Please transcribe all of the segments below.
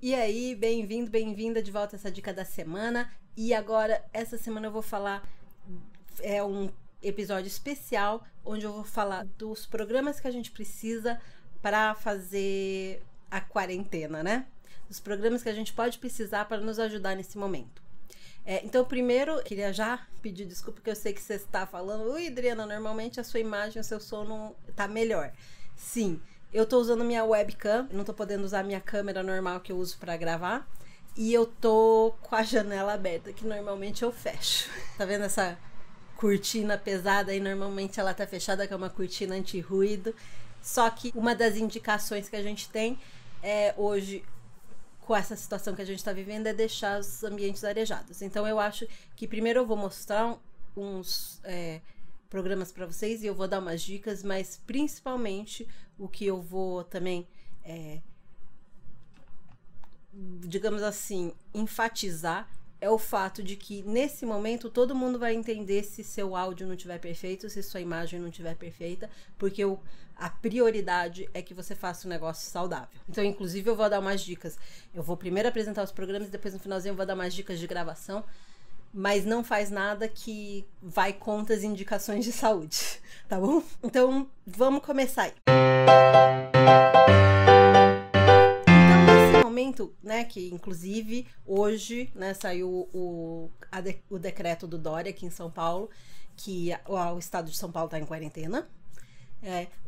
E aí, bem-vindo, bem-vinda de volta a essa dica da semana. E agora, essa semana eu vou falar, um episódio especial, onde eu vou falar dos programas que a gente precisa para fazer a quarentena, né? Os programas que a gente pode precisar para nos ajudar nesse momento. Então, primeiro, queria já pedir desculpa, porque eu sei que você está falando, ui, Adriana, normalmente a sua imagem, o seu som não tá melhor. Sim, eu tô usando minha webcam, não tô podendo usar minha câmera normal que eu uso para gravar, e eu tô com a janela aberta, que normalmente eu fecho. Tá vendo essa cortina pesada aí? Normalmente ela tá fechada, que é uma cortina anti-ruído. Só que uma das indicações que a gente tem hoje, com essa situação que a gente está vivendo, é deixar os ambientes arejados. Então eu acho que primeiro eu vou mostrar uns programas para vocês e eu vou dar umas dicas, mas principalmente o que eu vou também, digamos assim, enfatizar é o fato de que nesse momento todo mundo vai entender se seu áudio não estiver perfeito, se sua imagem não estiver perfeita, porque a prioridade é que você faça um negócio saudável. Então, inclusive, eu vou dar umas dicas. Eu vou primeiro apresentar os programas e depois no finalzinho eu vou dar umas dicas de gravação, mas não faz nada que vai contra as indicações de saúde, tá bom? Então, vamos começar aí. Momento, né, que inclusive hoje, né, saiu o decreto do Dória aqui em São Paulo, que o estado de São Paulo está em quarentena.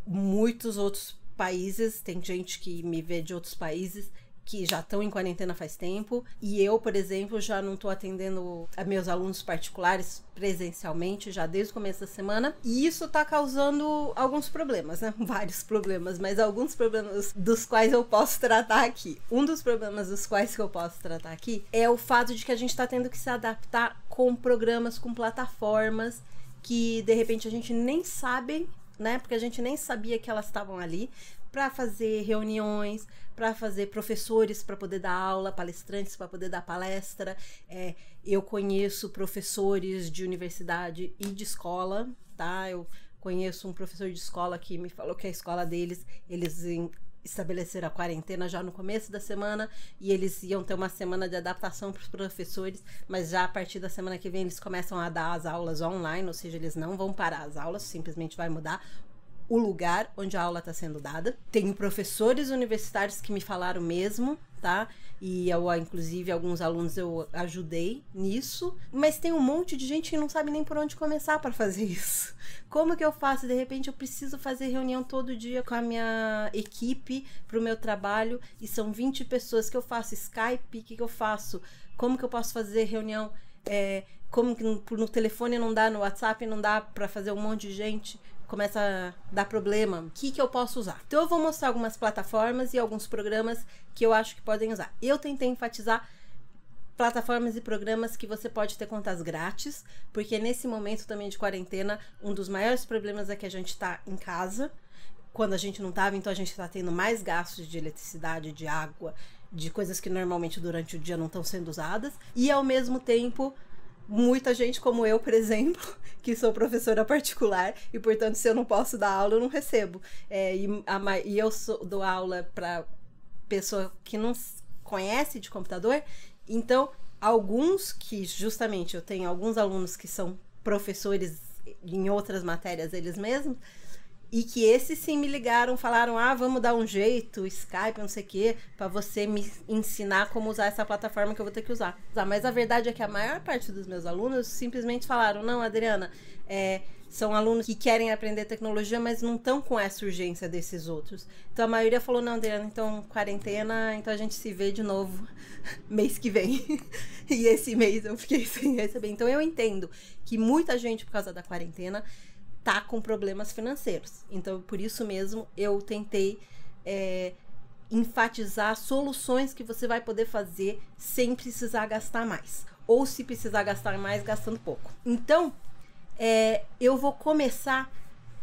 Muitos outros países, tem gente que me vê de outros países que já estão em quarentena faz tempo, e eu, por exemplo, já não estou atendendo a meus alunos particulares presencialmente já desde o começo da semana, e isso está causando alguns problemas, né? Vários problemas, mas alguns problemas dos quais eu posso tratar aqui. Um dos problemas dos quais que eu posso tratar aqui é o fato de que a gente está tendo que se adaptar com programas, com plataformas que de repente a gente nem sabe, né? Porque a gente nem sabia que elas estavam ali, para fazer reuniões, para fazer professores para poder dar aula, palestrantes para poder dar palestra. Eu conheço professores de universidade e de escola, tá? Eu conheço um professor de escola que me falou que a escola deles, eles estabeleceram a quarentena já no começo da semana e eles iam ter uma semana de adaptação para os professores, mas já a partir da semana que vem eles começam a dar as aulas online, ou seja, eles não vão parar as aulas, simplesmente vai mudar o lugar onde a aula está sendo dada. Tem professores universitários que me falaram mesmo, tá? E eu, inclusive, alguns alunos eu ajudei nisso. Mas tem um monte de gente que não sabe nem por onde começar para fazer isso. Como que eu faço? De repente eu preciso fazer reunião todo dia com a minha equipe para o meu trabalho e são 20 pessoas. Que eu faço Skype? O que eu faço? Como que eu posso fazer reunião? Como que no telefone não dá, no WhatsApp não dá para fazer um monte de gente? Começa a dar problema. O que eu posso usar? Então eu vou mostrar algumas plataformas e alguns programas que eu acho que podem usar. Eu tentei enfatizar plataformas e programas que você pode ter contas grátis, porque nesse momento também de quarentena, um dos maiores problemas é que a gente está em casa. Quando a gente não estava, então a gente está tendo mais gastos de eletricidade, de água, de coisas que normalmente durante o dia não estão sendo usadas. E ao mesmo tempo, muita gente como eu, por exemplo, que sou professora particular e, portanto, se eu não posso dar aula, eu não recebo. E eu dou aula para pessoa que não conhece de computador. Então, alguns que, justamente, eu tenho alguns alunos que são professores em outras matérias eles mesmos, e que esses sim me ligaram, falaram, vamos dar um jeito, Skype, não sei o quê, para você me ensinar como usar essa plataforma que eu vou ter que usar. Mas a verdade é que a maior parte dos meus alunos simplesmente falaram, não, Adriana, são alunos que querem aprender tecnologia, mas não estão com essa urgência desses outros. Então a maioria falou, não, Adriana, então quarentena, então a gente se vê de novo mês que vem. E esse mês eu fiquei sem receber. Então eu entendo que muita gente, por causa da quarentena, tá com problemas financeiros. Então, por isso mesmo, eu tentei enfatizar soluções que você vai poder fazer sem precisar gastar mais. Ou se precisar gastar mais, gastando pouco. Então, eu vou começar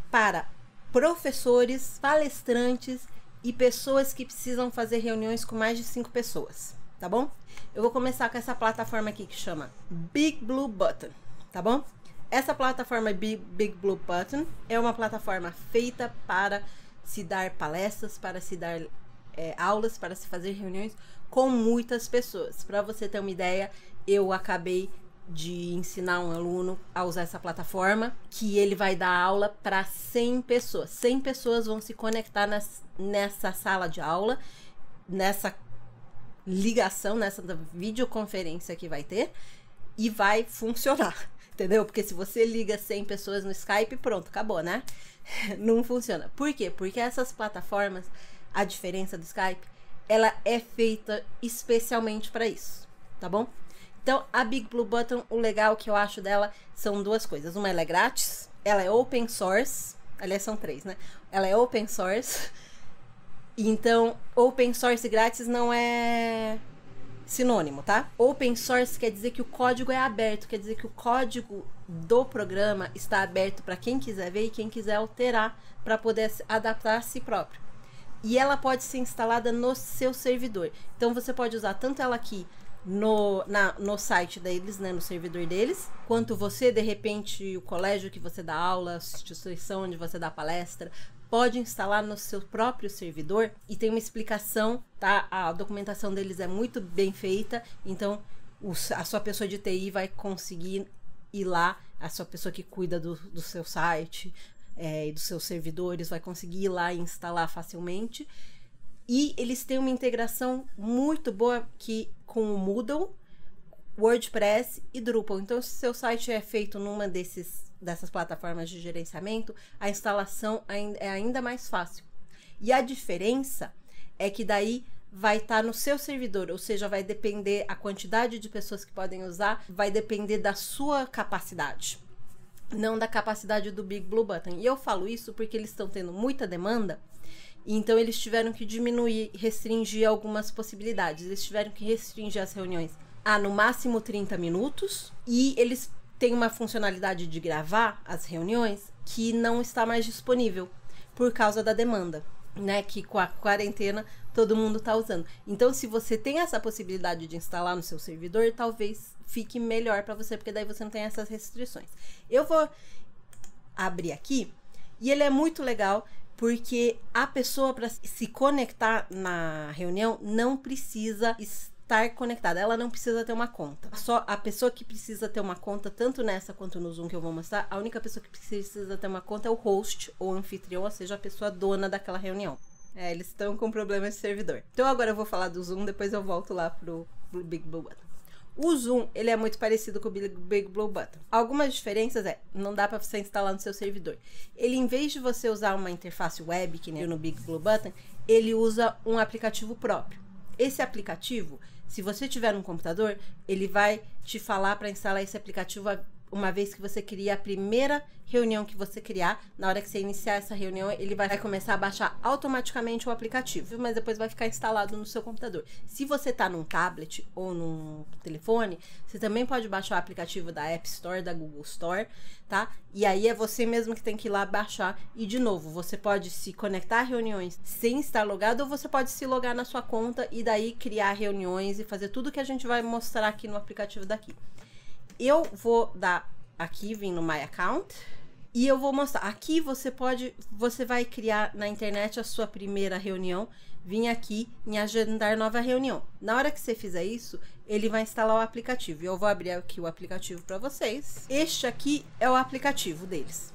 para professores, palestrantes e pessoas que precisam fazer reuniões com mais de 5 pessoas, tá bom? Eu vou começar com essa plataforma aqui que chama Big Blue Button, tá bom? Essa plataforma Big Blue Button é uma plataforma feita para se dar palestras, para se dar aulas, para se fazer reuniões com muitas pessoas. Para você ter uma ideia, eu acabei de ensinar um aluno a usar essa plataforma, que ele vai dar aula para 100 pessoas. 100 pessoas vão se conectar nessa sala de aula, nessa ligação, nessa videoconferência que vai ter, e vai funcionar, entendeu? Porque se você liga 100 pessoas no Skype, pronto, acabou, né? Não funciona. Por quê? Porque essas plataformas, a diferença do Skype, ela é feita especialmente para isso, tá bom? Então, a Big Blue Button, o legal que eu acho dela são duas coisas. Uma, ela é grátis, ela é open source, aliás, são 3, né? Ela é open source, então, open source grátis não é sinônimo, tá? Open source quer dizer que o código é aberto, quer dizer que o código do programa está aberto para quem quiser ver e quem quiser alterar para poder adaptar a si próprio. E ela pode ser instalada no seu servidor. Então, você pode usar tanto ela aqui no site deles, né, no servidor deles, quanto você, de repente, o colégio que você dá aula, a instituição onde você dá palestra, pode instalar no seu próprio servidor, e tem uma explicação, tá? A documentação deles é muito bem feita, então a sua pessoa de TI vai conseguir ir lá, a sua pessoa que cuida do seu site e dos seus servidores vai conseguir ir lá e instalar facilmente. E eles têm uma integração muito boa com o Moodle, WordPress e Drupal. Então, se seu site é feito numa dessas plataformas de gerenciamento, a instalação é ainda mais fácil. E a diferença é que daí vai estar no seu servidor, ou seja, vai depender a quantidade de pessoas que podem usar, vai depender da sua capacidade, não da capacidade do Big Blue Button. E eu falo isso porque eles estão tendo muita demanda. Então, eles tiveram que diminuir, restringir algumas possibilidades. Eles tiveram que restringir as reuniões a, no máximo, 30 minutos. E eles têm uma funcionalidade de gravar as reuniões que não está mais disponível por causa da demanda, né? Que com a quarentena todo mundo está usando. Então, se você tem essa possibilidade de instalar no seu servidor, talvez fique melhor para você, porque daí você não tem essas restrições. Eu vou abrir aqui e ele é muito legal, porque a pessoa, para se conectar na reunião, não precisa estar conectada. Ela não precisa ter uma conta. Só a pessoa que precisa ter uma conta, tanto nessa quanto no Zoom que eu vou mostrar, a única pessoa que precisa ter uma conta é o host ou anfitrião, ou seja, a pessoa dona daquela reunião. Eles estão com problemas de servidor. Então agora eu vou falar do Zoom, depois eu volto lá pro Big Blue Button. O Zoom, ele é muito parecido com o Big Blue Button. Algumas diferenças não dá para você instalar no seu servidor. Ele, em vez de você usar uma interface web, que nem no Big Blue Button, ele usa um aplicativo próprio. Esse aplicativo, se você tiver um computador, ele vai te falar para instalar esse aplicativo uma vez que você cria a primeira reunião que você criar. Na hora que você iniciar essa reunião, ele vai começar a baixar automaticamente o aplicativo, mas depois vai ficar instalado no seu computador. Se você está num tablet ou num telefone, você também pode baixar o aplicativo da App Store, da Google Store, tá? E aí é você mesmo que tem que ir lá baixar. E de novo, você pode se conectar a reuniões sem estar logado, ou você pode se logar na sua conta e daí criar reuniões e fazer tudo que a gente vai mostrar aqui no aplicativo daqui. Eu vou dar aqui, vim no My Account, e eu vou mostrar. Aqui você vai criar na internet a sua primeira reunião, vir aqui em agendar nova reunião. Na hora que você fizer isso, ele vai instalar o aplicativo. E eu vou abrir aqui o aplicativo para vocês. Este aqui é o aplicativo deles.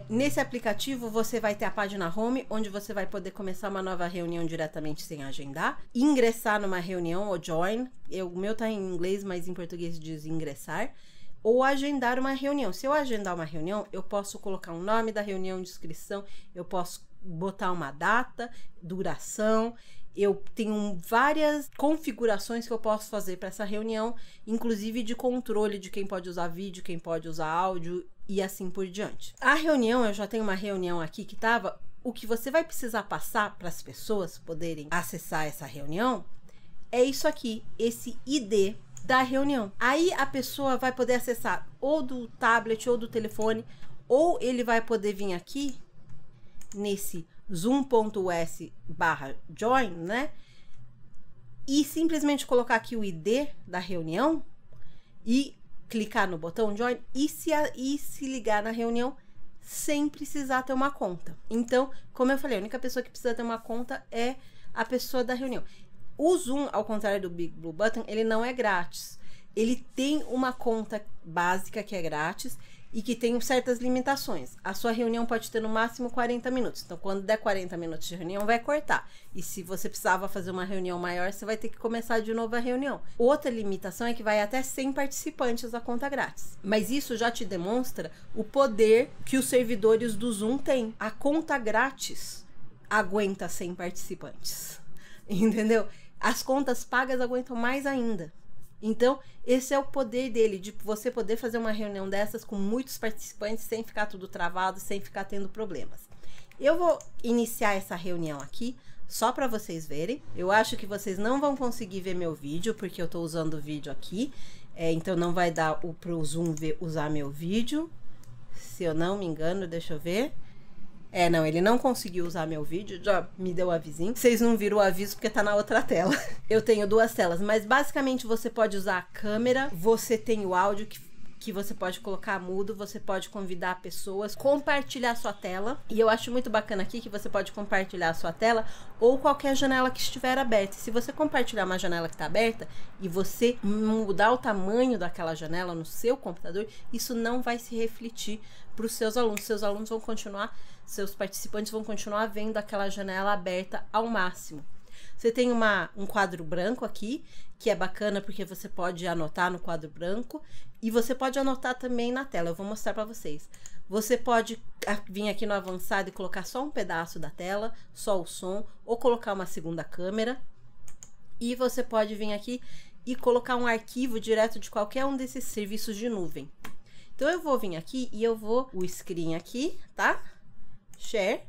Nesse aplicativo você vai ter a página home, onde você vai poder começar uma nova reunião diretamente sem agendar, ingressar numa reunião ou join, o meu tá em inglês, mas em português diz ingressar, ou agendar uma reunião. Se eu agendar uma reunião, eu posso colocar o nome da reunião, descrição, eu posso botar uma data, duração, eu tenho várias configurações que eu posso fazer para essa reunião, inclusive de controle de quem pode usar vídeo, quem pode usar áudio e assim por diante. A reunião, eu já tenho uma reunião aqui que estava. O que você vai precisar passar para as pessoas poderem acessar essa reunião é isso aqui, esse ID da reunião. Aí a pessoa vai poder acessar ou do tablet ou do telefone, ou ele vai poder vir aqui nesse zoom.us/join, né? E simplesmente colocar aqui o ID da reunião e clicar no botão join e se ligar na reunião sem precisar ter uma conta. Então, como eu falei, a única pessoa que precisa ter uma conta é a pessoa da reunião. O Zoom, ao contrário do Big Blue Button, ele não é grátis. Ele tem uma conta básica que é grátis e que tem certas limitações. A sua reunião pode ter no máximo 40 minutos. Então, quando der 40 minutos de reunião, vai cortar. E se você precisava fazer uma reunião maior, você vai ter que começar de novo a reunião. Outra limitação é que vai até 100 participantes a conta grátis. Mas isso já te demonstra o poder que os servidores do Zoom têm. A conta grátis aguenta 100 participantes. Entendeu? As contas pagas aguentam mais ainda. Então, esse é o poder dele, de você poder fazer uma reunião dessas com muitos participantes sem ficar tudo travado, sem ficar tendo problemas. Eu vou iniciar essa reunião aqui, só para vocês verem. Eu acho que vocês não vão conseguir ver meu vídeo, porque eu estou usando o vídeo aqui. Então, não vai dar para o Zoom usar meu vídeo. Se eu não me engano, deixa eu ver. Não, ele não conseguiu usar meu vídeo, já me deu o avisinho. Vocês não viram o aviso porque tá na outra tela. Eu tenho duas telas, mas basicamente você pode usar a câmera, você tem o áudio que você pode colocar mudo, você pode convidar pessoas, compartilhar sua tela. E eu acho muito bacana aqui que você pode compartilhar a sua tela ou qualquer janela que estiver aberta. Se você compartilhar uma janela que está aberta e você mudar o tamanho daquela janela no seu computador, isso não vai se refletir para os seus alunos. Seus alunos vão continuar, seus participantes vão continuar vendo aquela janela aberta ao máximo. Você tem um quadro branco aqui, que é bacana porque você pode anotar no quadro branco e você pode anotar também na tela. Eu vou mostrar para vocês. Você pode vir aqui no avançado e colocar só um pedaço da tela, só o som, ou colocar uma segunda câmera. E você pode vir aqui e colocar um arquivo direto de qualquer um desses serviços de nuvem. Então eu vou vir aqui e eu vou o screen aqui, tá? Share.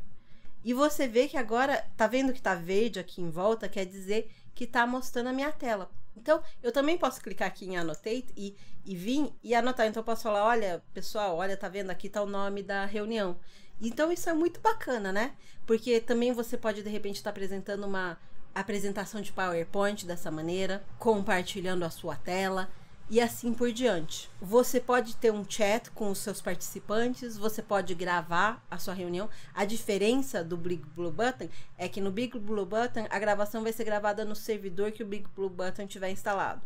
E você vê que agora, tá vendo que tá verde aqui em volta? Quer dizer que tá mostrando a minha tela. Então, eu também posso clicar aqui em Annotate e vir e anotar. Então, eu posso falar, olha, pessoal, olha, tá vendo? Aqui tá o nome da reunião. Então, isso é muito bacana, né? Porque também você pode, de repente, estar apresentando uma apresentação de PowerPoint dessa maneira, compartilhando a sua tela. E assim por diante. Você pode ter um chat com os seus participantes, você pode gravar a sua reunião. A diferença do Big Blue Button é que no Big Blue Button a gravação vai ser gravada no servidor que o Big Blue Button tiver instalado.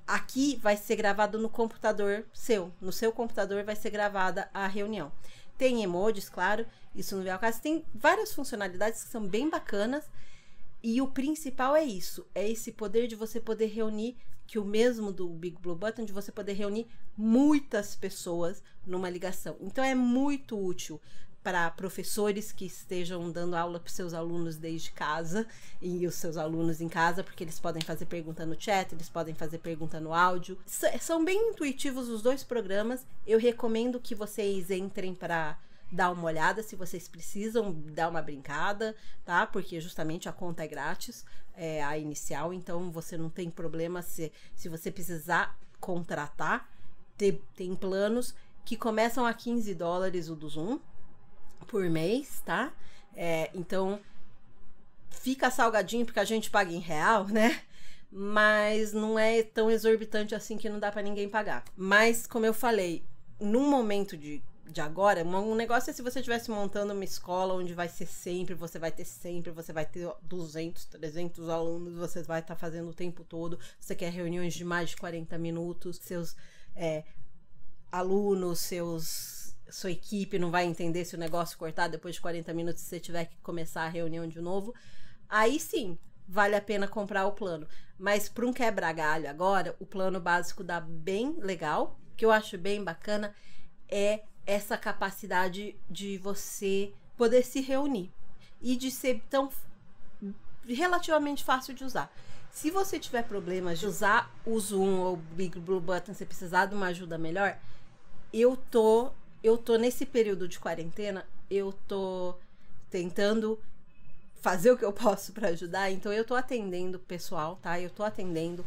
Aqui vai ser gravado no computador seu. No seu computador vai ser gravada a reunião. Tem emojis, claro, isso não é o caso. Tem várias funcionalidades que são bem bacanas. E o principal é isso, é esse poder de você poder reunir, que o mesmo do Big Blue Button, de você poder reunir muitas pessoas numa ligação. Então é muito útil para professores que estejam dando aula para os seus alunos desde casa e os seus alunos em casa, porque eles podem fazer pergunta no chat, eles podem fazer pergunta no áudio. São bem intuitivos os dois programas. Eu recomendo que vocês entrem para dar uma olhada, se vocês precisam dar uma brincada, tá? Porque justamente a conta é grátis, a inicial, então você não tem problema se você precisar contratar. Tem planos que começam a $15 o do Zoom por mês, tá? Então fica salgadinho porque a gente paga em real, né? Mas não é tão exorbitante assim que não dá para ninguém pagar. Mas como eu falei, num momento de agora, um negócio é se você estivesse montando uma escola onde vai ser sempre, você vai ter 200, 300 alunos, você vai estar fazendo o tempo todo, você quer reuniões de mais de 40 minutos, seus alunos, sua equipe não vai entender se o negócio cortar depois de 40 minutos, se você tiver que começar a reunião de novo, aí sim, vale a pena comprar o plano. Mas para um quebra-galho agora, o plano básico dá bem legal, que eu acho bem bacana, é essa capacidade de você poder se reunir e de ser tão relativamente fácil de usar. Se você tiver problemas de usar o Zoom ou o Big Blue Button, se precisar de uma ajuda melhor, eu tô nesse período de quarentena, eu tô tentando fazer o que eu posso para ajudar, então eu tô atendendo o pessoal, tá? Eu tô atendendo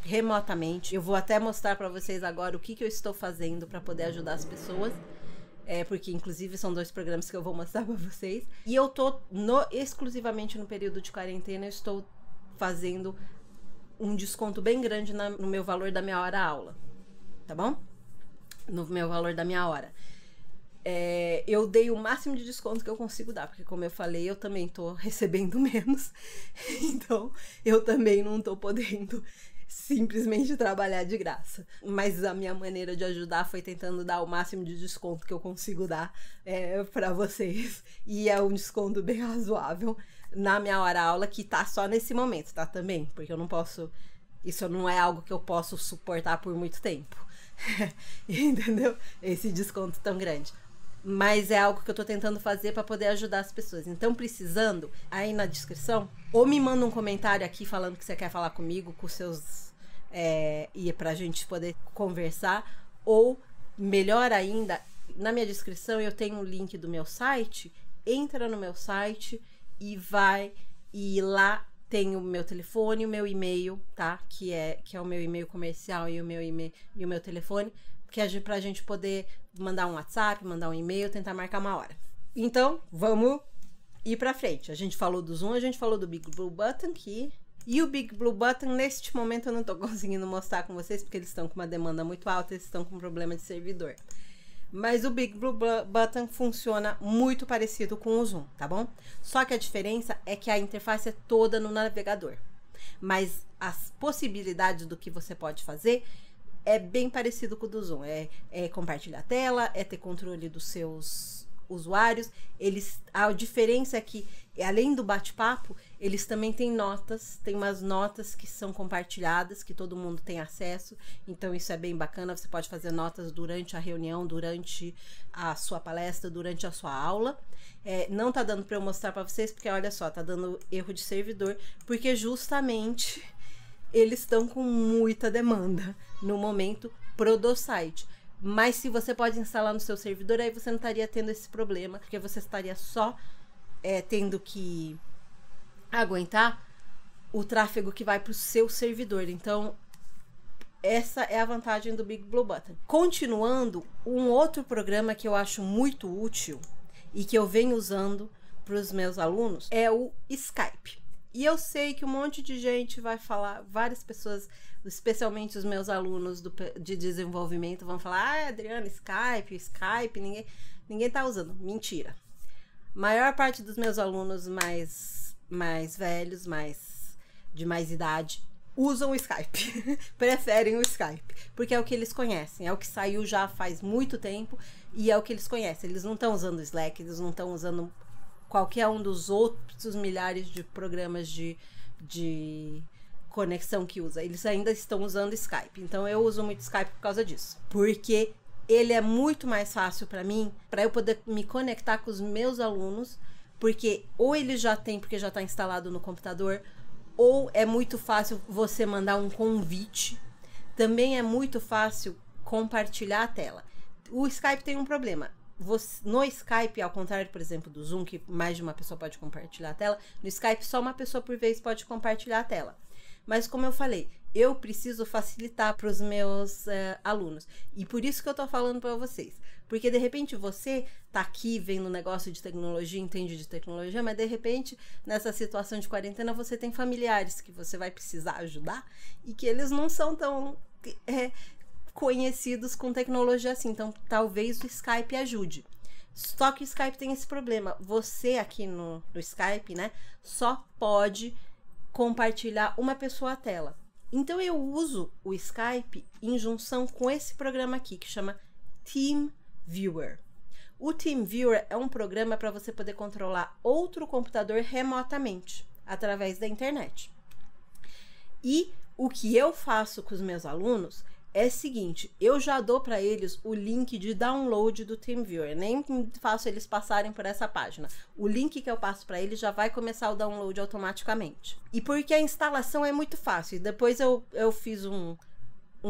remotamente. Eu vou até mostrar para vocês agora o que eu estou fazendo para poder ajudar as pessoas, porque inclusive são 2 programas que eu vou mostrar para vocês. E eu tô exclusivamente no período de quarentena, eu estou fazendo um desconto bem grande no meu valor da minha hora aula, tá bom? No meu valor da minha hora. eu dei o máximo de desconto que eu consigo dar, porque como eu falei, eu também tô recebendo menos, então eu também não tô podendo simplesmente trabalhar de graça. Mas a minha maneira de ajudar foi tentando dar o máximo de desconto que eu consigo dar para vocês, e é um desconto bem razoável na minha hora-aula, que tá só nesse momento, tá, também, porque eu não posso, isso não é algo que eu posso suportar por muito tempo. Entendeu? Esse desconto tão grande. Mas é algo que eu tô tentando fazer para poder ajudar as pessoas. Então, precisando, aí na descrição, ou me manda um comentário aqui falando que você quer falar comigo, com seus... e pra gente poder conversar. Ou, melhor ainda, na minha descrição eu tenho um link do meu site. Entra no meu site e lá tem o meu telefone, o meu e-mail, tá? Que é o meu e-mail comercial e o meu telefone, que é pra gente poder mandar um WhatsApp, mandar um e-mail, tentar marcar uma hora. Então, vamos ir pra frente. A gente falou do Zoom, a gente falou do Big Blue Button aqui. E o Big Blue Button, neste momento, eu não tô conseguindo mostrar com vocês, porque eles estão com uma demanda muito alta, eles estão com um problema de servidor. Mas o Big Blue Button funciona muito parecido com o Zoom, tá bom? Só que a diferença é que a interface é toda no navegador. Mas as possibilidades do que você pode fazer é bem parecido com o do Zoom. É compartilhar a tela, é ter controle dos seus usuários. A diferença é que, além do bate-papo, eles também têm notas, tem umas notas que são compartilhadas, que todo mundo tem acesso, então isso é bem bacana. Você pode fazer notas durante a reunião, durante a sua palestra, durante a sua aula. Não tá dando para eu mostrar para vocês, porque olha só, tá dando erro de servidor, porque justamente eles estão com muita demanda no momento do site. Mas se você pode instalar no seu servidor, aí você não estaria tendo esse problema, porque você estaria só tendo que aguentar o tráfego que vai para o seu servidor. Então, essa é a vantagem do Big Blue Button. Continuando, um outro programa que eu acho muito útil e que eu venho usando para os meus alunos é o Skype. E eu sei que um monte de gente vai falar, várias pessoas, especialmente os meus alunos de desenvolvimento, vão falar: Adriana, Skype, ninguém tá usando. Mentira. A maior parte dos meus alunos mais velhos, de mais idade, usam o Skype. Preferem o Skype, porque é o que eles conhecem, é o que saiu já faz muito tempo e é o que eles conhecem. Eles não estão usando o Slack, eles não estão usando qualquer um dos outros milhares de programas de conexão que usa. Eles ainda estão usando Skype. Então eu uso muito Skype por causa disso, porque ele é muito mais fácil para mim, para eu poder me conectar com os meus alunos, porque ou ele já tem, porque já está instalado no computador, ou é muito fácil você mandar um convite. Também é muito fácil compartilhar a tela. O Skype tem um problema. No Skype, ao contrário, por exemplo, do Zoom, que mais de uma pessoa pode compartilhar a tela, no Skype só uma pessoa por vez pode compartilhar a tela. Mas como eu falei, eu preciso facilitar para os meus alunos. E por isso que eu tô falando para vocês. Porque de repente você tá aqui vendo um negócio de tecnologia, entende de tecnologia, mas de repente nessa situação de quarentena você tem familiares que você vai precisar ajudar e que eles não são tão conhecidos com tecnologia assim. Então talvez o Skype ajude. Só que o Skype tem esse problema. Você aqui no Skype, né, só pode compartilhar uma pessoa a tela. Então eu uso o Skype em junção com esse programa aqui, que chama TeamViewer. O TeamViewer é um programa para você poder controlar outro computador remotamente, através da internet. E o que eu faço com os meus alunos é o seguinte: eu já dou para eles o link de download do TeamViewer, nem faço eles passarem por essa página. O link que eu passo para eles já vai começar o download automaticamente. E porque a instalação é muito fácil. Depois eu fiz um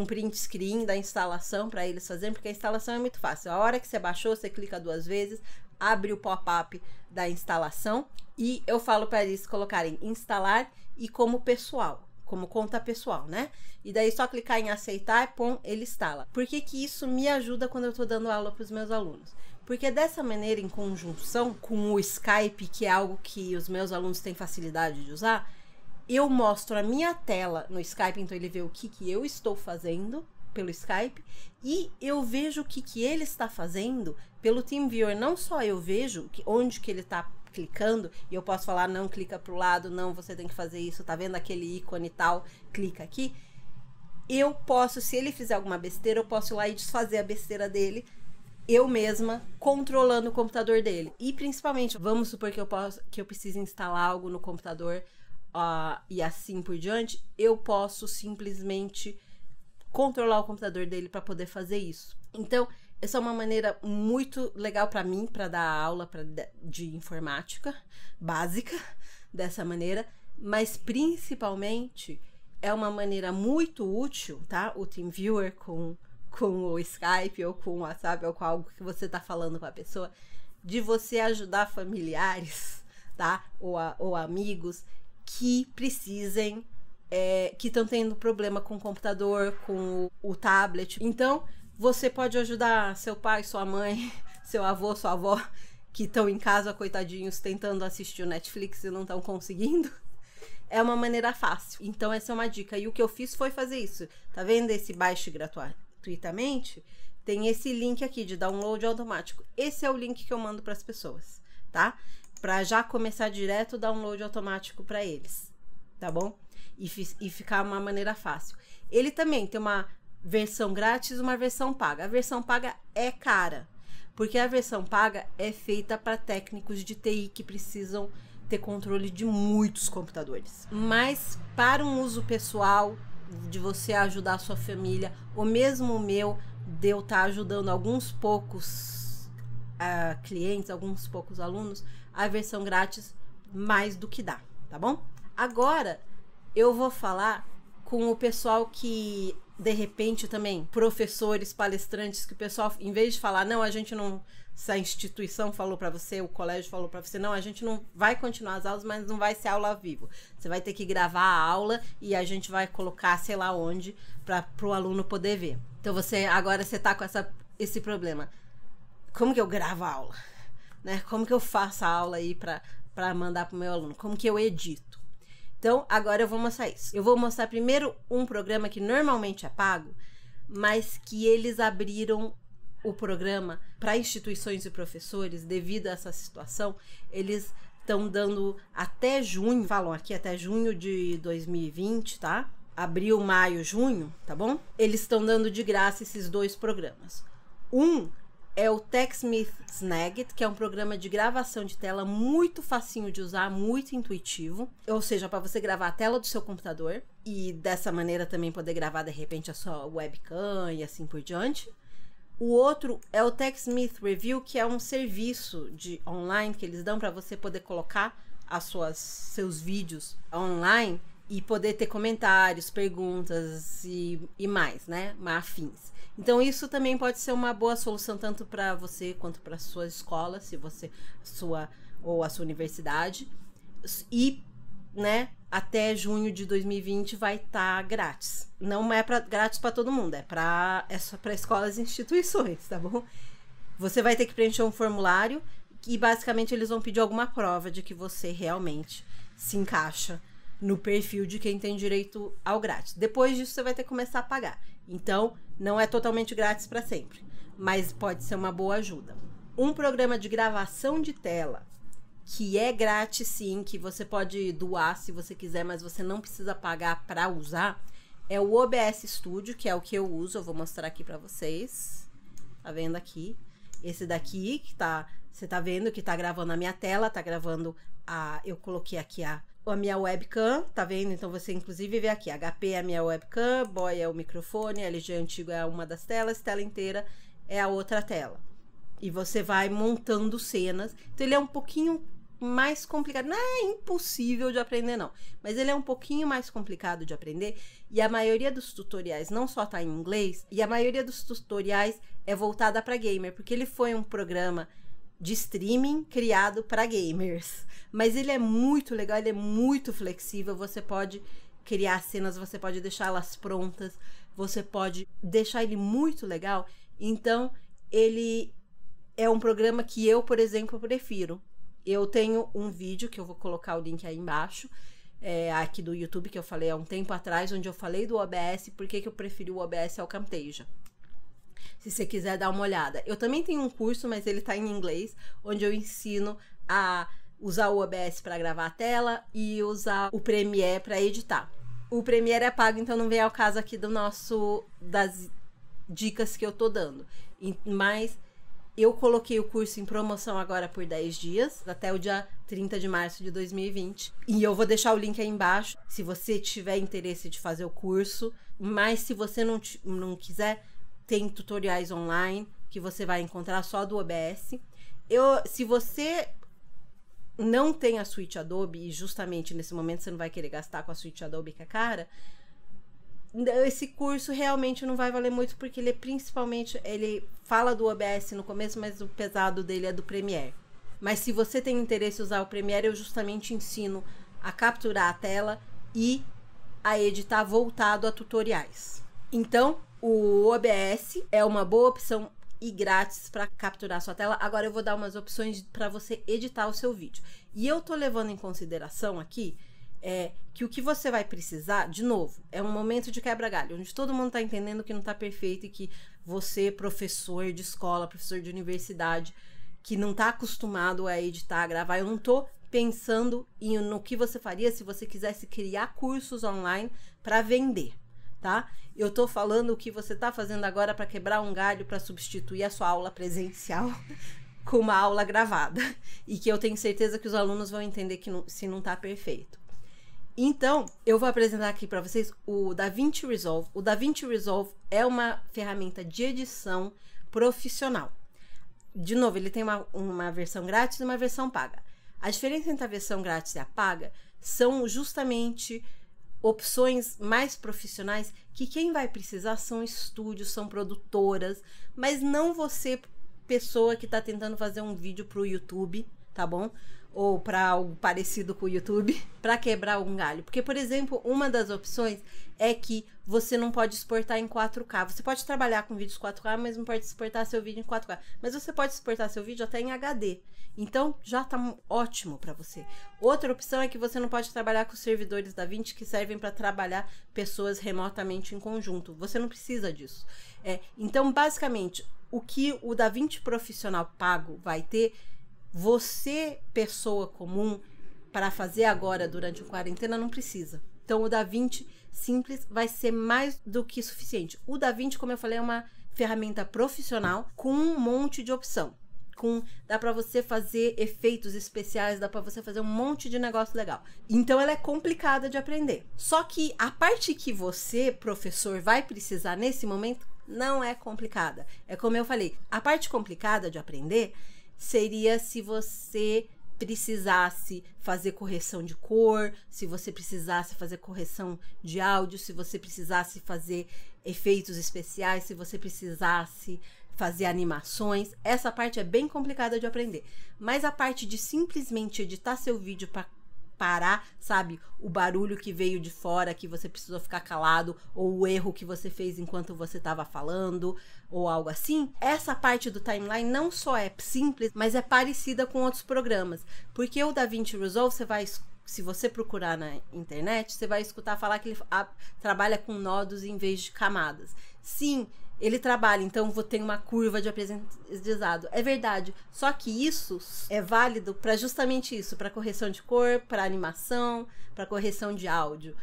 print screen da instalação para eles fazerem, porque a instalação é muito fácil. A hora que você baixou, você clica 2 vezes, abre o pop-up da instalação e eu falo para eles colocarem instalar e como pessoal, como conta pessoal, né? E daí só clicar em aceitar e pum, ele instala. Por que que isso me ajuda quando eu tô dando aula para os meus alunos? Porque dessa maneira, em conjunção com o Skype, que é algo que os meus alunos têm facilidade de usar, eu mostro a minha tela no Skype, então ele vê o que eu estou fazendo pelo Skype, e eu vejo o que ele está fazendo pelo TeamViewer. Não só eu vejo onde que ele está clicando, e eu posso falar, não, clica pro lado, não, você tem que fazer isso, tá vendo aquele ícone e tal, clica aqui. Eu posso, se ele fizer alguma besteira, eu posso ir lá e desfazer a besteira dele, eu mesma, controlando o computador dele. E principalmente, vamos supor que eu precise instalar algo no computador, e assim por diante, eu posso simplesmente controlar o computador dele para poder fazer isso. Então, essa é uma maneira muito legal para mim, para dar aula de informática básica, dessa maneira, mas principalmente é uma maneira muito útil, tá? O TeamViewer com o Skype ou com o WhatsApp ou com algo que você tá falando com a pessoa, de você ajudar familiares, tá? Ou amigos que precisem, que estão tendo problema com o computador, com o tablet. Então, você pode ajudar seu pai, sua mãe, seu avô, sua avó, que estão em casa, coitadinhos, tentando assistir o Netflix e não estão conseguindo. É uma maneira fácil. Então, essa é uma dica. E o que eu fiz foi fazer isso. Tá vendo esse baixe gratuitamente? Tem esse link aqui de download automático. Esse é o link que eu mando para as pessoas, tá? Para já começar direto o download automático para eles, tá bom? E ficar uma maneira fácil. Ele também tem uma versão grátis e uma versão paga. A versão paga é cara, porque a versão paga é feita para técnicos de TI que precisam ter controle de muitos computadores. Mas para um uso pessoal, de você ajudar a sua família, ou mesmo o meu, de eu estar ajudando alguns poucos clientes, alguns poucos alunos, a versão grátis mais do que dá, tá bom? Agora eu vou falar com o pessoal que, de repente, também, professores, palestrantes, que o pessoal, em vez de falar, não, a gente não, se a instituição falou para você, o colégio falou para você, não, a gente não vai continuar as aulas, mas não vai ser aula ao vivo. Você vai ter que gravar a aula e a gente vai colocar, sei lá onde, para o aluno poder ver. Então, agora você tá com esse problema. Como que eu gravo a aula? Né? Como que eu faço a aula aí para mandar pro meu aluno? Como que eu edito? Então, agora eu vou mostrar isso. Eu vou mostrar primeiro um programa que normalmente é pago, mas que eles abriram o programa para instituições e professores devido a essa situação. Eles estão dando até junho, falam aqui até junho de 2020, tá? Abril, maio, junho, tá bom? Eles estão dando de graça esses dois programas. Um é o TechSmith Snagit, que é um programa de gravação de tela muito facinho de usar, muito intuitivo. Ou seja, para você gravar a tela do seu computador e dessa maneira também poder gravar de repente a sua webcam e assim por diante. O outro é o TechSmith Review, que é um serviço online que eles dão para você poder colocar seus vídeos online e poder ter comentários, perguntas e mais, né? Afins. Então, isso também pode ser uma boa solução tanto para você quanto para a sua escola, ou a sua universidade. E, né, até junho de 2020 vai estar grátis. Não é grátis para todo mundo, é só para escolas e instituições, tá bom? Você vai ter que preencher um formulário e basicamente eles vão pedir alguma prova de que você realmente se encaixa no perfil de quem tem direito ao grátis. Depois disso, você vai ter que começar a pagar. Então, não é totalmente grátis para sempre, mas pode ser uma boa ajuda. Um programa de gravação de tela, que é grátis sim, que você pode doar se você quiser, mas você não precisa pagar para usar, é o OBS Studio, que é o que eu uso. Eu vou mostrar aqui para vocês. Tá vendo aqui? Esse daqui, você tá vendo que tá gravando a minha tela, tá gravando eu coloquei aqui a minha webcam, tá vendo? Então você inclusive vê aqui, HP é a minha webcam, Boy é o microfone, LG antigo é uma das telas, tela inteira é a outra tela. E você vai montando cenas. Então ele é um pouquinho mais complicado. Não é impossível de aprender, não. Mas ele é um pouquinho mais complicado de aprender. E a maioria dos tutoriais não só tá em inglês, e a maioria dos tutoriais é voltada para gamer, porque ele foi um programa de streaming criado para gamers. Mas ele é muito legal, ele é muito flexível. Você pode criar cenas, você pode deixá-las prontas, você pode deixar ele muito legal. Então, ele é um programa que eu, por exemplo, prefiro. Eu tenho um vídeo, que eu vou colocar o link aí embaixo, aqui do YouTube, que eu falei há um tempo atrás, onde eu falei do OBS, por que eu preferi o OBS ao Camtasia. Se você quiser dar uma olhada. Eu também tenho um curso, mas ele tá em inglês, onde eu ensino a usar o OBS para gravar a tela e usar o Premiere para editar. O Premiere é pago, então não vem ao caso aqui das dicas que eu tô dando. Mas eu coloquei o curso em promoção agora por 10 dias, até o dia 30 de março de 2020. E eu vou deixar o link aí embaixo, se você tiver interesse de fazer o curso. Mas se você não quiser, tem tutoriais online que você vai encontrar só do OBS. Se você não tem a suíte Adobe, e justamente nesse momento você não vai querer gastar com a suíte Adobe que é cara, esse curso realmente não vai valer muito, porque ele fala do OBS no começo, mas o pesado dele é do Premiere. Mas se você tem interesse em usar o Premiere, eu justamente ensino a capturar a tela e a editar voltado a tutoriais. Então, o OBS é uma boa opção e grátis para capturar sua tela. Agora eu vou dar umas opções para você editar o seu vídeo. E eu tô levando em consideração aqui que o que você vai precisar, de novo, é um momento de quebra-galho, onde todo mundo tá entendendo que não tá perfeito e que você, professor de escola, professor de universidade, que não tá acostumado a editar, a gravar, eu não tô pensando no que você faria se você quisesse criar cursos online para vender, tá? Eu tô falando o que você tá fazendo agora para quebrar um galho, para substituir a sua aula presencial com uma aula gravada. E que eu tenho certeza que os alunos vão entender que se não tá perfeito. Então, eu vou apresentar aqui para vocês o DaVinci Resolve. O DaVinci Resolve é uma ferramenta de edição profissional. De novo, ele tem uma versão grátis e uma versão paga. A diferença entre a versão grátis e a paga são justamente opções mais profissionais, que quem vai precisar são estúdios, são produtoras, mas não você, pessoa que está tentando fazer um vídeo para o YouTube, tá bom? Ou para algo parecido com o YouTube, para quebrar um galho. Porque, por exemplo, uma das opções é que você não pode exportar em 4K. Você pode trabalhar com vídeos 4K, mas não pode exportar seu vídeo em 4K. Mas você pode exportar seu vídeo até em HD. Então, já tá ótimo para você. Outra opção é que você não pode trabalhar com servidores DaVinci que servem para trabalhar pessoas remotamente em conjunto. Você não precisa disso. Então, basicamente, o que o DaVinci profissional pago vai ter, você, pessoa comum, para fazer agora durante a quarentena, não precisa. Então, o DaVinci simples vai ser mais do que suficiente. O DaVinci, como eu falei, é uma ferramenta profissional com um monte de opção. Dá para você fazer efeitos especiais, dá para você fazer um monte de negócio legal. Então, ela é complicada de aprender. Só que a parte que você, professor, vai precisar nesse momento não é complicada. É como eu falei, a parte complicada de aprender seria se você precisasse fazer correção de cor, se você precisasse fazer correção de áudio, se você precisasse fazer efeitos especiais, se você precisasse fazer animações. Essa parte é bem complicada de aprender. Mas a parte de simplesmente editar seu vídeo para parar, sabe, o barulho que veio de fora, que você precisou ficar calado, ou o erro que você fez enquanto você estava falando, ou algo assim, essa parte do timeline não só é simples, mas é parecida com outros programas, porque o DaVinci Resolve, se você procurar na internet, você vai escutar falar que ele trabalha com nodos em vez de camadas. Sim, ele trabalha, então tem uma curva de aprendizado. É verdade. Só que isso é válido para justamente isso, para correção de cor, para animação, para correção de áudio.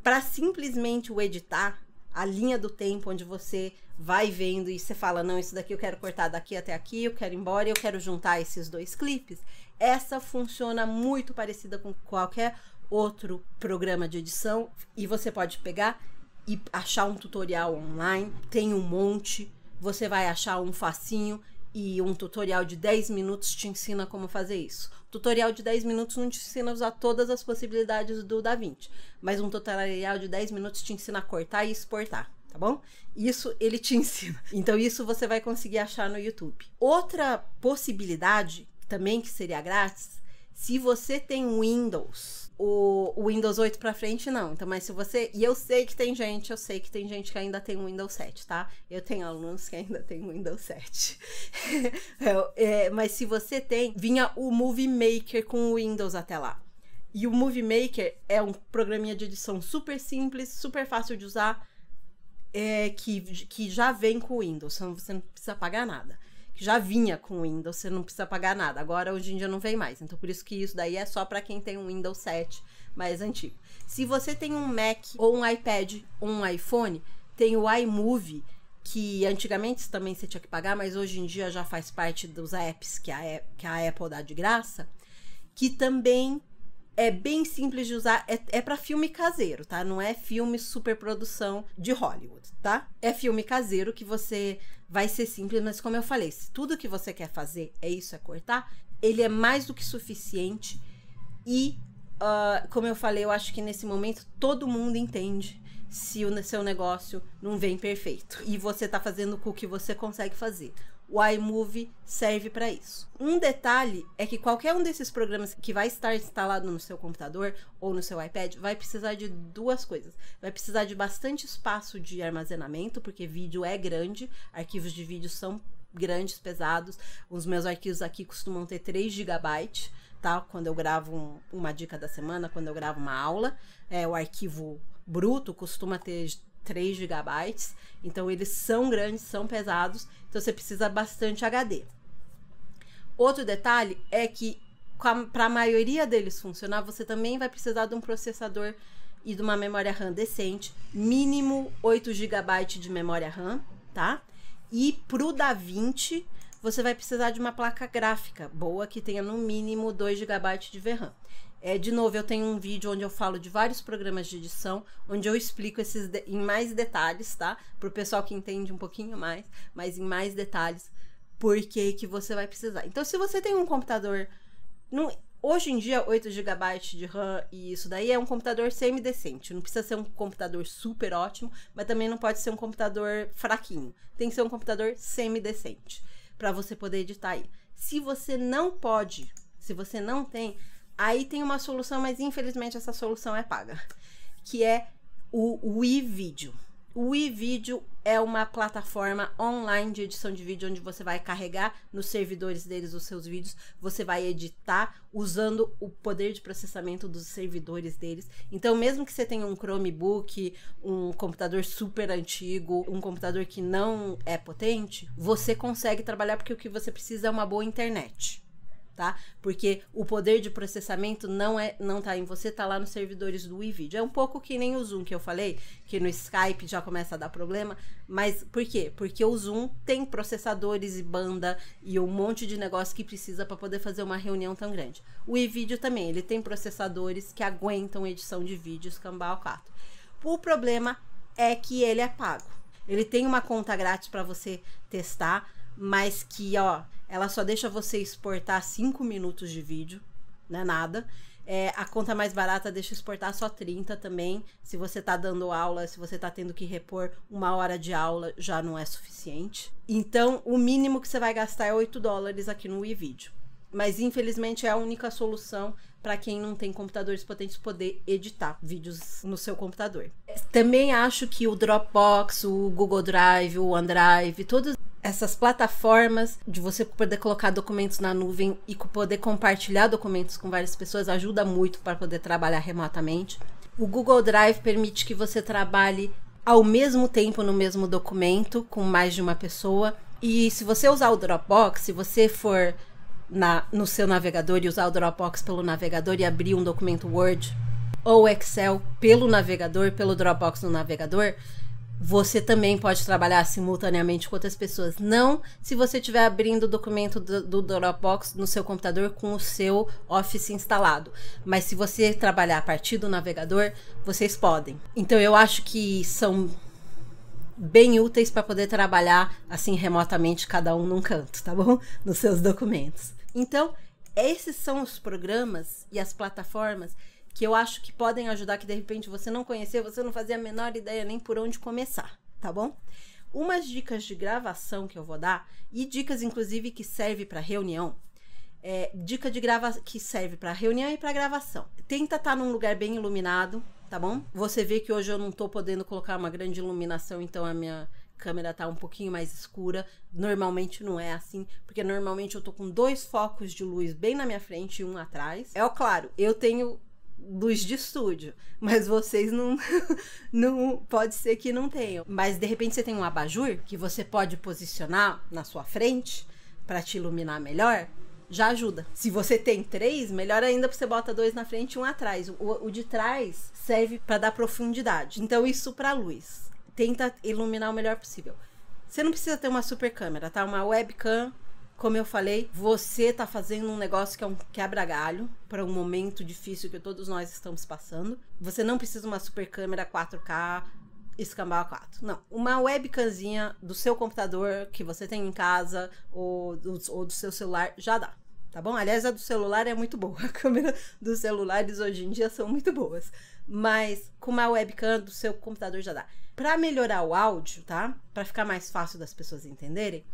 Para simplesmente o editar, a linha do tempo onde você vai vendo e você fala, não, isso daqui eu quero cortar daqui até aqui, eu quero ir embora, eu quero juntar esses dois clipes. Essa funciona muito parecida com qualquer outro programa de edição e você pode pegar e achar um tutorial online, tem um monte, você vai achar um facinho e um tutorial de 10 minutos te ensina como fazer isso. Tutorial de 10 minutos não te ensina a usar todas as possibilidades do DaVinci, mas um tutorial de 10 minutos te ensina a cortar e exportar, tá bom? Isso ele te ensina. Então isso você vai conseguir achar no YouTube. Outra possibilidade, também que seria grátis, se você tem Windows, o Windows 8 pra frente não, então, mas se você, e eu sei que tem gente que ainda tem o Windows 7, tá? Eu tenho alunos que ainda tem o Windows 7. Mas se você tem, vinha o Movie Maker com o Windows até lá. E o Movie Maker é um programinha de edição super simples, super fácil de usar, que já vem com o Windows, você não precisa pagar nada. Que já vinha com o Windows, você não precisa pagar nada. Agora, hoje em dia, não vem mais. Então, por isso que isso daí é só para quem tem um Windows 7 mais antigo. Se você tem um Mac, ou um iPad, ou um iPhone, tem o iMovie, que antigamente também você tinha que pagar, mas hoje em dia já faz parte dos apps que a Apple dá de graça, que também é bem simples de usar, é para filme caseiro, tá? Não é filme superprodução de Hollywood, tá? É filme caseiro que você vai ser simples, mas como eu falei, se tudo que você quer fazer é isso, é cortar, ele é mais do que suficiente e, como eu falei, eu acho que nesse momento todo mundo entende se o seu negócio não vem perfeito e você tá fazendo com o que você consegue fazer. O iMovie serve para isso. Um detalhe é que qualquer um desses programas que vai estar instalado no seu computador ou no seu iPad vai precisar de duas coisas. Vai precisar de bastante espaço de armazenamento, porque vídeo é grande, arquivos de vídeo são grandes, pesados. Os meus arquivos aqui costumam ter 3 GB, tá? Quando eu gravo uma dica da semana, quando eu gravo uma aula, o arquivo bruto costuma ter 3 GB, então eles são grandes, são pesados, então você precisa bastante HD. Outro detalhe é que para a maioria deles funcionar, você também vai precisar de um processador e de uma memória RAM decente, mínimo 8 GB de memória RAM, tá? E pro DaVinci, você vai precisar de uma placa gráfica boa que tenha no mínimo 2 GB de VRAM. De novo, eu tenho um vídeo onde eu falo de vários programas de edição, onde eu explico esses em mais detalhes, tá? Pro pessoal que entende um pouquinho mais, mas em mais detalhes, por que você vai precisar. Então, se você tem um computador, hoje em dia, 8 GB de RAM e isso daí é um computador semi-decente. Não precisa ser um computador super ótimo, mas também não pode ser um computador fraquinho. Tem que ser um computador semi-decente, para você poder editar aí. Se você não pode, se você não tem... Aí tem uma solução, mas infelizmente essa solução é paga, que é o iVideo. O iVideo é uma plataforma online de edição de vídeo, onde você vai carregar nos servidores deles os seus vídeos, você vai editar usando o poder de processamento dos servidores deles. Então, mesmo que você tenha um Chromebook, um computador super antigo, um computador que não é potente, você consegue trabalhar, porque o que você precisa é uma boa internet. Tá? Porque o poder de processamento não tá em você, tá lá nos servidores do iVideo. É um pouco que nem o Zoom que eu falei, que no Skype já começa a dar problema, mas por quê? Porque o Zoom tem processadores e banda e um monte de negócio que precisa para poder fazer uma reunião tão grande. O iVideo também, ele tem processadores que aguentam edição de vídeos cambal 4. O problema é que ele é pago. Ele tem uma conta grátis para você testar, mas que, ela só deixa você exportar 5 minutos de vídeo, não é nada. A conta mais barata deixa exportar só 30 também. Se você tá dando aula, se você tá tendo que repor 1 hora de aula, já não é suficiente. Então, o mínimo que você vai gastar é $8 aqui no iVideo. Mas, infelizmente, é a única solução para quem não tem computadores potentes poder editar vídeos no seu computador. Também acho que o Dropbox, o Google Drive, o OneDrive, todas essas plataformas de você poder colocar documentos na nuvem e poder compartilhar documentos com várias pessoas ajuda muito para poder trabalhar remotamente. O Google Drive permite que você trabalhe ao mesmo tempo no mesmo documento com mais de uma pessoa. E se você usar o Dropbox, se você for no seu navegador e usar o Dropbox pelo navegador e abrir um documento Word ou Excel pelo navegador, pelo Dropbox no navegador, você também pode trabalhar simultaneamente com outras pessoas. Não se você estiver abrindo o documento do Dropbox no seu computador com o seu Office instalado. Mas se você trabalhar a partir do navegador, vocês podem. Então eu acho que são bem úteis para poder trabalhar assim remotamente, cada um num canto, tá bom? Nos seus documentos. Então, esses são os programas e as plataformas que eu acho que podem ajudar, que de repente você não conhecer, você não fazia a menor ideia nem por onde começar, tá bom? Umas dicas de gravação que eu vou dar, e dicas inclusive que servem para reunião, dica de que serve para reunião e para gravação. Tenta estar num lugar bem iluminado, tá bom? Você vê que hoje eu não tô podendo colocar uma grande iluminação, então a minha câmera tá um pouquinho mais escura. Normalmente não é assim, porque normalmente eu tô com 2 focos de luz bem na minha frente e um atrás. Claro, eu tenho luz de estúdio, mas vocês não pode ser que não tenham. Mas de repente você tem um abajur que você pode posicionar na sua frente para te iluminar melhor, já ajuda. Se você tem 3, melhor ainda, você bota 2 na frente e 1 atrás. O de trás serve para dar profundidade. Então isso para luz. Tenta iluminar o melhor possível. Você não precisa ter uma super câmera, tá? Uma webcam, como eu falei, você tá fazendo um negócio que é um quebra-galho para um momento difícil que todos nós estamos passando. Você não precisa de uma super câmera 4K, escambau 4. Não, uma webcamzinha do seu computador que você tem em casa ou do seu celular já dá, tá bom? Aliás, a do celular é muito boa. A câmera dos celulares hoje em dia são muito boas. Mas com uma webcam do seu computador já dá. Para melhorar o áudio, tá? Para ficar mais fácil das pessoas entenderem,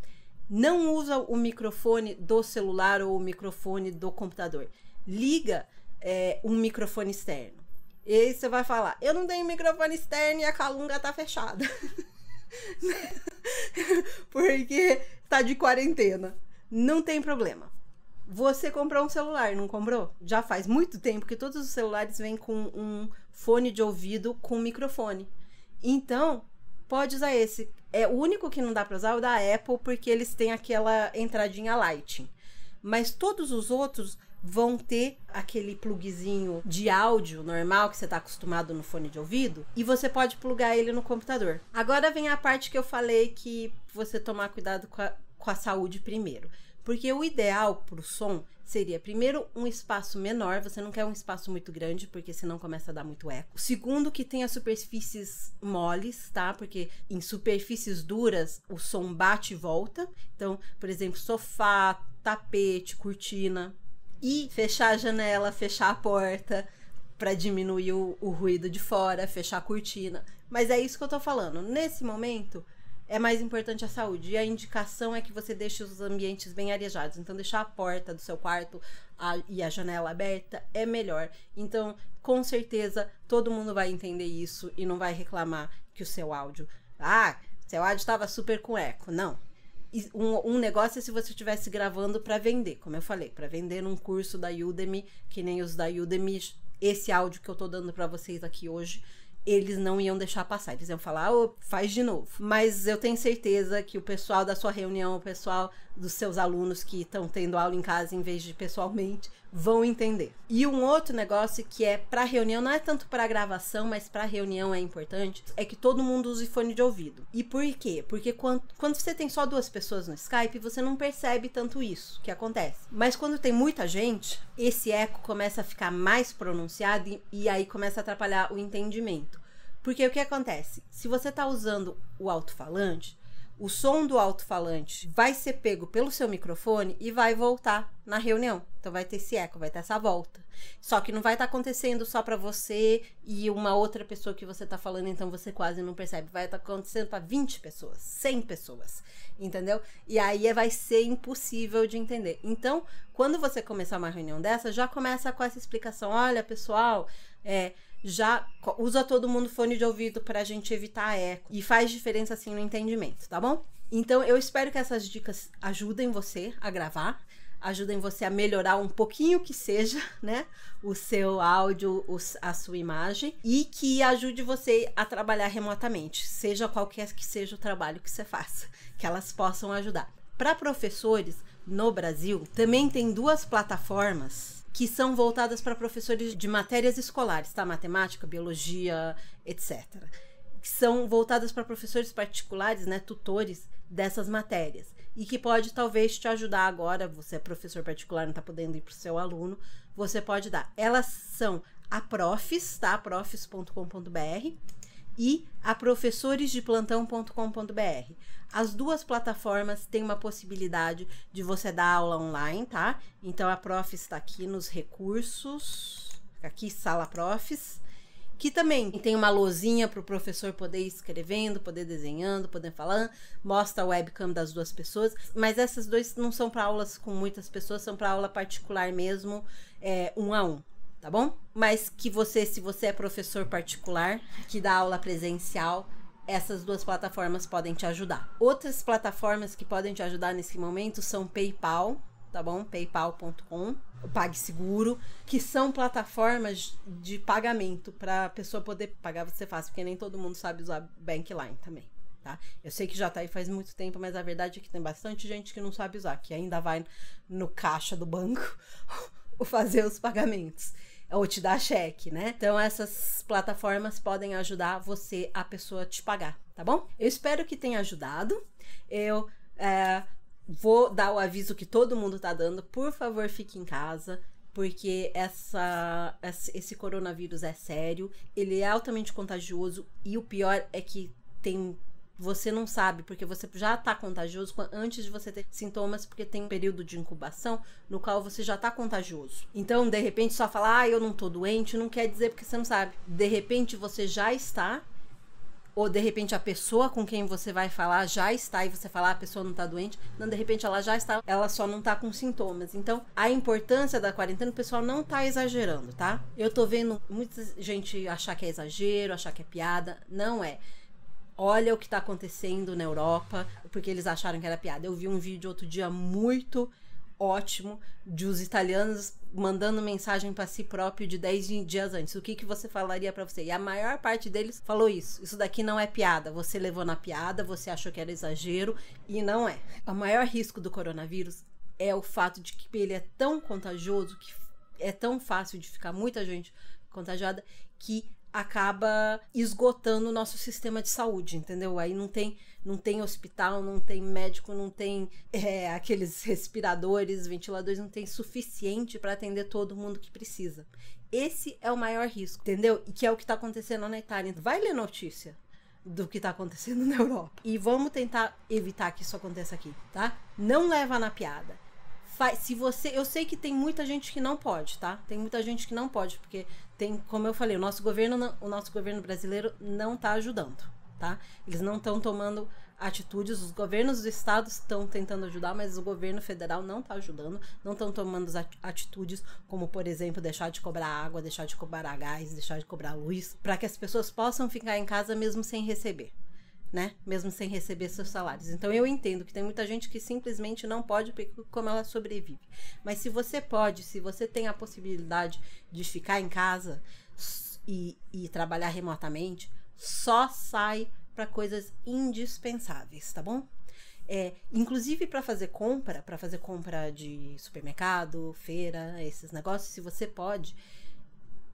não usa o microfone do celular ou o microfone do computador. Liga um microfone externo. E aí você vai falar, eu não tenho microfone externo e a calunga tá fechada. Porque tá de quarentena. Não tem problema. Você comprou um celular, não comprou? Já faz muito tempo que todos os celulares vêm com um fone de ouvido com microfone. Então, pode usar esse. O único que não dá para usar é o da Apple, porque eles têm aquela entradinha Lightning. Mas todos os outros vão ter aquele plugzinho de áudio normal que você está acostumado no fone de ouvido, e você pode plugar ele no computador. Agora vem a parte que eu falei que você tomar cuidado com a saúde primeiro. Porque o ideal para o som seria, primeiro, um espaço menor. Você não quer um espaço muito grande, porque senão começa a dar muito eco. Segundo, que tenha superfícies moles, tá? Porque em superfícies duras, o som bate e volta. Então, por exemplo, sofá, tapete, cortina. E fechar a janela, fechar a porta, para diminuir o ruído de fora, fechar a cortina. Mas é isso que eu tô falando. Nesse momento, é mais importante a saúde. E a indicação é que você deixe os ambientes bem arejados. Então, deixar a porta do seu quarto e a janela aberta é melhor. Então, com certeza, todo mundo vai entender isso e não vai reclamar que o seu áudio... seu áudio estava super com eco. Não. Um negócio é se você estivesse gravando para vender, como eu falei, para vender num curso da Udemy, que nem os da Udemy. Esse áudio que eu tô dando para vocês aqui hoje, eles não iam deixar passar, eles iam falar, faz de novo. Mas eu tenho certeza que o pessoal da sua reunião, o pessoal dos seus alunos que estão tendo aula em casa em vez de pessoalmente, vão entender. E um outro negócio que é para reunião, não é tanto para gravação, mas para reunião é importante, é que todo mundo use fone de ouvido. E por quê? Porque quando você tem só 2 pessoas no Skype, você não percebe tanto isso que acontece. Mas quando tem muita gente, esse eco começa a ficar mais pronunciado e aí começa a atrapalhar o entendimento. Porque o que acontece? Se você está usando o alto-falante, o som do alto-falante vai ser pego pelo seu microfone e vai voltar na reunião. Então vai ter esse eco, vai ter essa volta. Só que não vai estar acontecendo só para você e uma outra pessoa que você está falando, então você quase não percebe. Vai estar acontecendo para 20 pessoas, 100 pessoas, entendeu? E aí vai ser impossível de entender. Então, quando você começar uma reunião dessa, já começa com essa explicação. Olha, pessoal, já usa todo mundo fone de ouvido pra gente evitar eco. E faz diferença assim no entendimento, tá bom? Então eu espero que essas dicas ajudem você a gravar, ajudem você a melhorar um pouquinho que seja, né? O seu áudio, a sua imagem, e que ajude você a trabalhar remotamente, seja qualquer que seja o trabalho que você faça, que elas possam ajudar. Para professores no Brasil, também tem 2 plataformas que são voltadas para professores de matérias escolares, tá? Matemática, biologia, etc. Que são voltadas para professores particulares, né? Tutores dessas matérias. E que pode talvez te ajudar agora. Você é professor particular, não está podendo ir para o seu aluno. Você pode dar. Elas são a Profs, tá? Profs.com.br e a professoresdeplantão.com.br. As 2 plataformas têm uma possibilidade de você dar aula online, tá? Então a Profs está aqui nos recursos, aqui Sala Profs, que também tem uma lousinha para o professor poder ir escrevendo, poder desenhando, poder falando, mostra a webcam das 2 pessoas, mas essas 2 não são para aulas com muitas pessoas, são para aula particular mesmo, 1 a 1. Tá bom? Mas que se você é professor particular, que dá aula presencial, essas 2 plataformas podem te ajudar. Outras plataformas que podem te ajudar nesse momento são PayPal tá bom? paypal.com, PagSeguro, que são plataformas de pagamento para a pessoa poder pagar você fácil, porque nem todo mundo sabe usar Bankline também, tá? Eu sei que já tá aí faz muito tempo, mas a verdade é que tem bastante gente que não sabe usar, que ainda vai no caixa do banco fazer os pagamentos. Ou te dar cheque, né? Então essas plataformas podem ajudar você, a pessoa, te pagar, tá bom? Eu espero que tenha ajudado. Eu vou dar o aviso que todo mundo tá dando. Por favor, fique em casa, porque esse coronavírus é sério, ele é altamente contagioso e o pior é que você não sabe, porque você já tá contagioso antes de você ter sintomas, porque tem um período de incubação no qual você já tá contagioso. Então, de repente, só falar, eu não tô doente, não quer dizer porque você não sabe. De repente, você já está, ou de repente a pessoa com quem você vai falar já está, e você fala, a pessoa não tá doente. Não, de repente ela já está, ela só não tá com sintomas. Então, a importância da quarentena, o pessoal não tá exagerando, tá? Eu tô vendo muita gente achar que é exagero, achar que é piada. Não é. Olha o que tá acontecendo na Europa, porque eles acharam que era piada. Eu vi um vídeo outro dia muito ótimo de os italianos mandando mensagem para si próprio de 10 dias antes. O que você falaria para você? E a maior parte deles falou isso. Isso daqui não é piada. Você levou na piada, você achou que era exagero e não é. O maior risco do coronavírus é o fato de que ele é tão contagioso, que é tão fácil de ficar muita gente contagiada, que acaba esgotando o nosso sistema de saúde, entendeu? Aí não tem hospital, não tem médico, não tem aqueles respiradores, ventiladores, não tem suficiente para atender todo mundo que precisa. Esse é o maior risco, entendeu? E que é o que tá acontecendo na Itália. Vai ler notícia do que tá acontecendo na Europa. E vamos tentar evitar que isso aconteça aqui, tá? Não leva na piada. Eu sei que tem muita gente que não pode, tá? Tem muita gente que não pode, porque como eu falei, o nosso governo brasileiro não tá ajudando, tá? Eles não estão tomando atitudes, os governos dos estados estão tentando ajudar, mas o governo federal não tá ajudando, não estão tomando atitudes como, por exemplo, deixar de cobrar água, deixar de cobrar gás, deixar de cobrar luz, para que as pessoas possam ficar em casa mesmo sem receber, né? Mesmo sem receber seus salários. Então eu entendo que tem muita gente que simplesmente não pode, como ela sobrevive. Mas se você pode, se você tem a possibilidade de ficar em casa e trabalhar remotamente, só sai para coisas indispensáveis, tá bom? Inclusive para fazer compra de supermercado, feira, esses negócios, se você pode,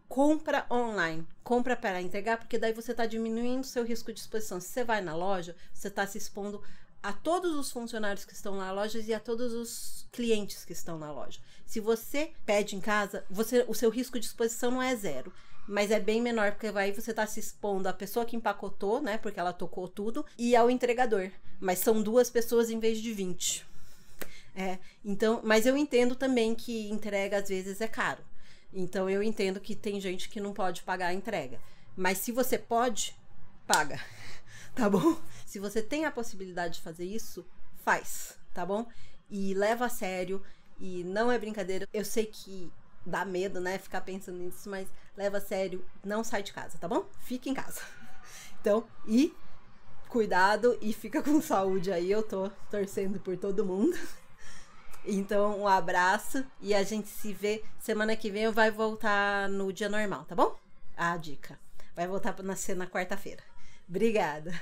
compra online, compra para entregar, porque daí você está diminuindo o seu risco de exposição. Se você vai na loja, você está se expondo a todos os funcionários que estão na loja e a todos os clientes que estão na loja. Se você pede em casa, o seu risco de exposição não é zero, mas é bem menor, porque aí você está se expondo à pessoa que empacotou, né, porque ela tocou tudo, e ao entregador. Mas são 2 pessoas em vez de 20. Então, mas eu entendo também que entrega às vezes é caro. Então eu entendo que tem gente que não pode pagar a entrega. Mas se você pode, paga. Tá bom? Se você tem a possibilidade de fazer isso, faz, tá bom? E leva a sério. E não é brincadeira. Eu sei que dá medo, né? Ficar pensando nisso, mas leva a sério. Não sai de casa, tá bom? Fica em casa. Então, e cuidado e fica com saúde aí. Eu tô torcendo por todo mundo. Então, um abraço e a gente se vê semana que vem. Vai voltar no dia normal, tá bom? A dica. Vai voltar pra nascer na quarta-feira. Obrigada.